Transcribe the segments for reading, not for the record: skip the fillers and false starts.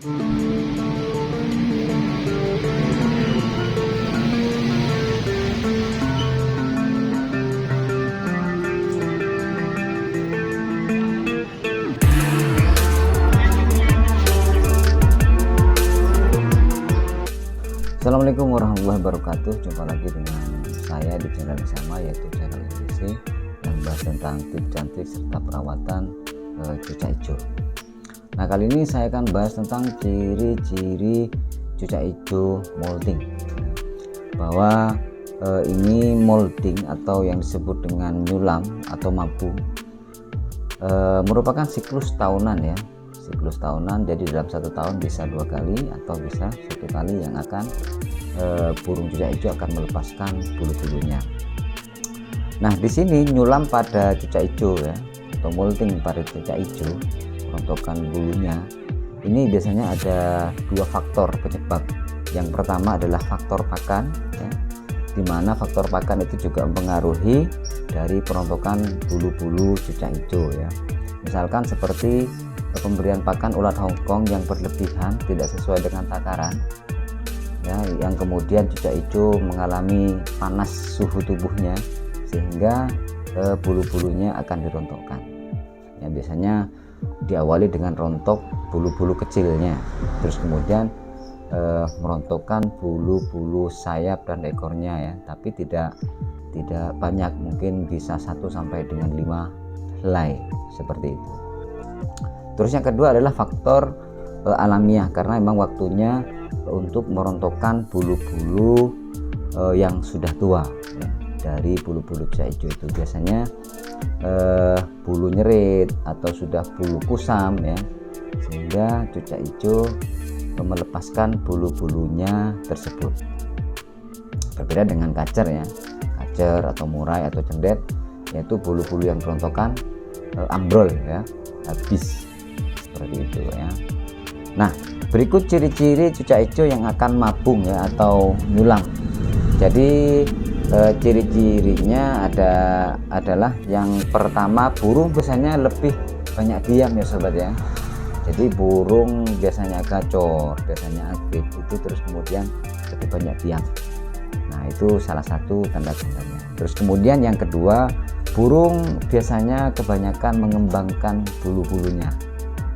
Assalamualaikum warahmatullahi wabarakatuh. Jumpa lagi dengan saya di channel yang sama, yaitu channel MBC, yang bahas tentang tips dan trik serta perawatan cucak hijau. Nah, kali ini saya akan bahas tentang ciri-ciri cucak hijau molting, bahwa ini molting atau yang disebut dengan nyulam atau mabung merupakan siklus tahunan ya, siklus tahunan. Jadi dalam satu tahun bisa 2 kali atau bisa 1 kali yang akan burung cucak hijau akan melepaskan bulu-bulunya. Nah, di sini nyulam pada cucak hijau ya, atau molting pada cucak hijau, rontokan bulunya ini biasanya ada 2 faktor penyebab. Yang pertama adalah faktor pakan ya, dimana faktor pakan itu juga mempengaruhi dari perontokan bulu-bulu cucak hijau ya. Misalkan seperti pemberian pakan ulat Hongkong yang berlebihan, tidak sesuai dengan takaran ya, yang kemudian cucak hijau mengalami panas suhu tubuhnya sehingga bulu-bulunya akan dirontokkan ya. Biasanya diawali dengan rontok bulu-bulu kecilnya, terus kemudian merontokkan bulu-bulu sayap dan ekornya ya, tapi tidak banyak, mungkin bisa 1 sampai dengan 5 helai seperti itu. Terus yang kedua adalah faktor alamiah, karena memang waktunya untuk merontokkan bulu-bulu yang sudah tua ya. Dari bulu-bulu cucak hijau itu biasanya bulu nyerit atau sudah bulu kusam ya, sehingga cucak hijau melepaskan bulu-bulunya tersebut. Berbeda dengan kacer ya, kacer atau murai atau cendet, yaitu bulu-bulu yang berontokan ambrol ya, habis seperti itu ya. Nah, berikut ciri-ciri cucak hijau yang akan mabung ya atau nyulam. Jadi ciri-cirinya adalah yang pertama, burung biasanya lebih banyak diam ya sobat ya. Jadi burung biasanya gacor, biasanya aktif itu, terus kemudian lebih banyak diam. Nah, itu salah satu tanda-tandanya. Terus kemudian yang kedua, burung biasanya kebanyakan mengembangkan bulu-bulunya.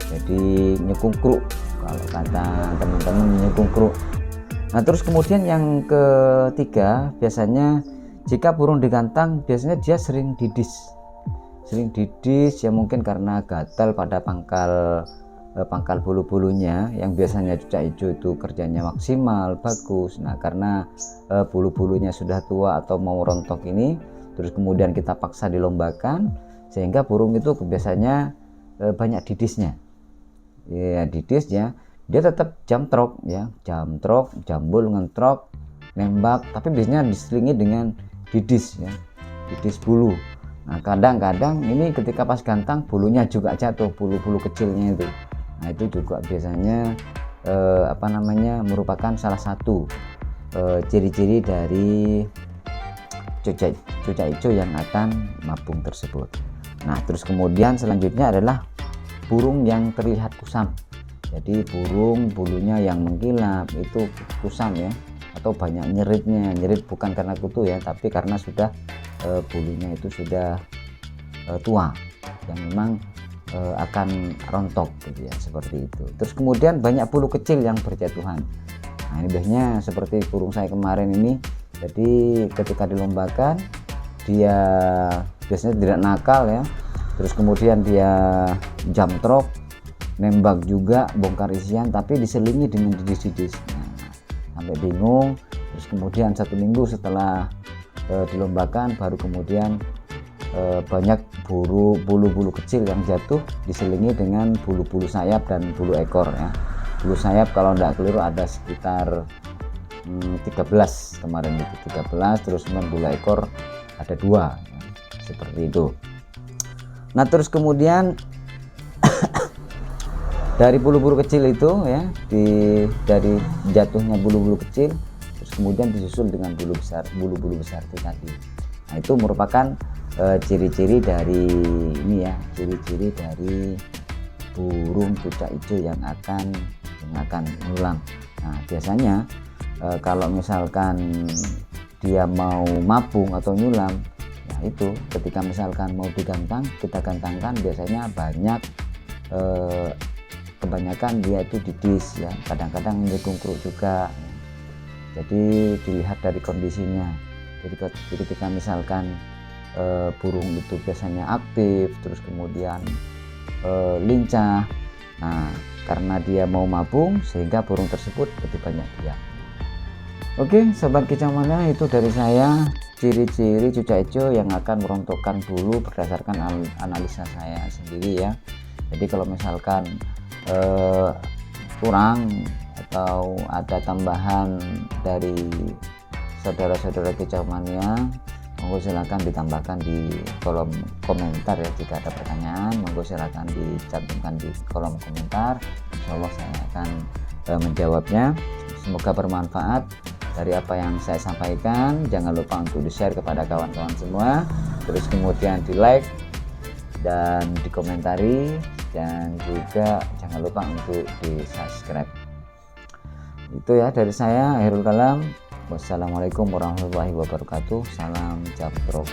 Jadi nyekungkruk, kalau kata teman-teman nyekungkruk. Nah, terus kemudian yang ketiga, biasanya jika burung digantang biasanya dia sering didis ya, mungkin karena gatal pada pangkal bulu-bulunya yang biasanya cucak hijau itu kerjanya maksimal bagus. Nah, karena bulu-bulunya sudah tua atau mau rontok ini, terus kemudian kita paksa dilombakan, sehingga burung itu biasanya banyak didisnya ya. Didis ya, dia tetap jamtrok ya, jamtrok, jambul, ngentrok, nembak, tapi biasanya diselingi dengan didis ya, didis bulu. Nah, kadang-kadang ini ketika pas gantang bulunya juga jatuh, bulu-bulu kecilnya itu. Nah, itu juga biasanya merupakan salah satu ciri-ciri dari cucak hijau yang akan mabung tersebut. Nah, terus kemudian selanjutnya adalah burung yang terlihat kusam. Jadi burung bulunya yang mengkilap itu kusam ya, atau banyak nyeritnya. Nyerit bukan karena kutu ya, tapi karena sudah bulunya itu sudah tua yang memang akan rontok gitu ya, seperti itu. Terus kemudian banyak bulu kecil yang berjatuhan. Nah, ini biasanya seperti burung saya kemarin ini. Jadi ketika dilombakan dia biasanya tidak nakal ya, terus kemudian dia jamtrok, nembak juga, bongkar isian, tapi diselingi dengan didis-didis. Nah, sampai bingung. Terus kemudian 1 minggu setelah dilombakan baru kemudian banyak bulu-bulu kecil yang jatuh diselingi dengan bulu-bulu sayap dan bulu ekor ya. Bulu sayap kalau tidak keliru ada sekitar 13 kemarin itu, 13, terus kemudian bulu ekor ada 2 ya, seperti itu. Nah, terus kemudian dari bulu-bulu kecil itu ya, dari jatuhnya bulu-bulu kecil, terus kemudian disusul dengan bulu-bulu besar itu tadi. Nah, itu merupakan ciri-ciri dari ini ya, ciri-ciri dari burung cucak hijau yang akan yang akan nyulam. Nah biasanya kalau misalkan dia mau mabung atau nyulam, ya itu ketika misalkan mau digantang, kita gantangkan biasanya banyak, kebanyakan dia itu didis ya, kadang-kadang nyekungkruk juga ya. Jadi dilihat dari kondisinya. Jadi ketika misalkan burung itu biasanya aktif, terus kemudian lincah, nah karena dia mau mabung sehingga burung tersebut lebih banyak diam. Oke sobat kicau mania, itu dari saya ciri-ciri cucak hijau yang akan merontokkan bulu berdasarkan analisa saya sendiri ya. Jadi kalau misalkan kurang atau ada tambahan dari saudara-saudara kicau mania, monggo silahkan ditambahkan di kolom komentar ya. Jika ada pertanyaan, monggo silahkan dicantumkan di kolom komentar, insya Allah saya akan menjawabnya. Semoga bermanfaat dari apa yang saya sampaikan. Jangan lupa untuk di share kepada kawan-kawan semua, terus kemudian di like dan dikomentari, dan juga jangan lupa untuk di subscribe. Itu ya dari saya, Khairul Kalam. Wassalamualaikum warahmatullahi wabarakatuh. Salam Japro.